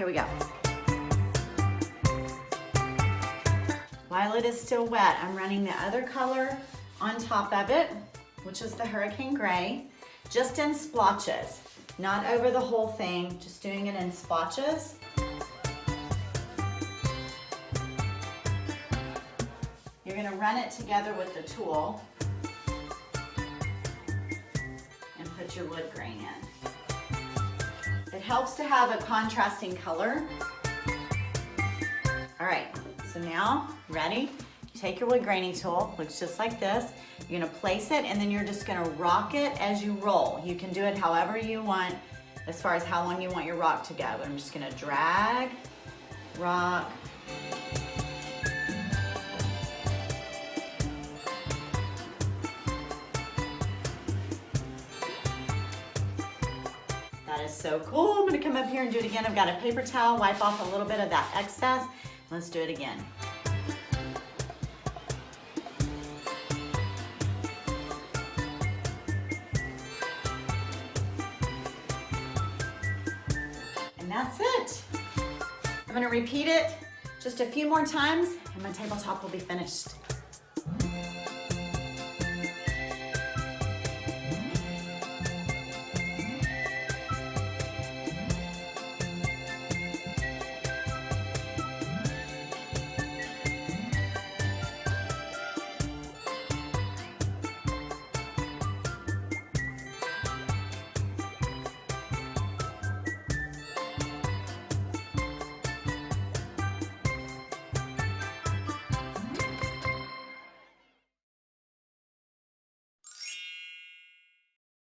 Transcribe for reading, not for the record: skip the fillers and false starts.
Here we go. While it is still wet, I'm running the other color on top of it, which is the Hurricane Gray, just in splotches, not over the whole thing, just doing it in splotches. You're gonna run it together with the tool and put your wood grain in. It helps to have a contrasting color. All right, so now, ready? You take your wood graining tool, looks just like this. You're gonna place it and then you're just gonna rock it as you roll. You can do it however you want, as far as how long you want your rock to go. But I'm just gonna drag, rock. That is so cool. I'm gonna come up here and do it again. I've got a paper towel, wipe off a little bit of that excess. Let's do it again. And that's it. I'm gonna repeat it just a few more times and my tabletop will be finished.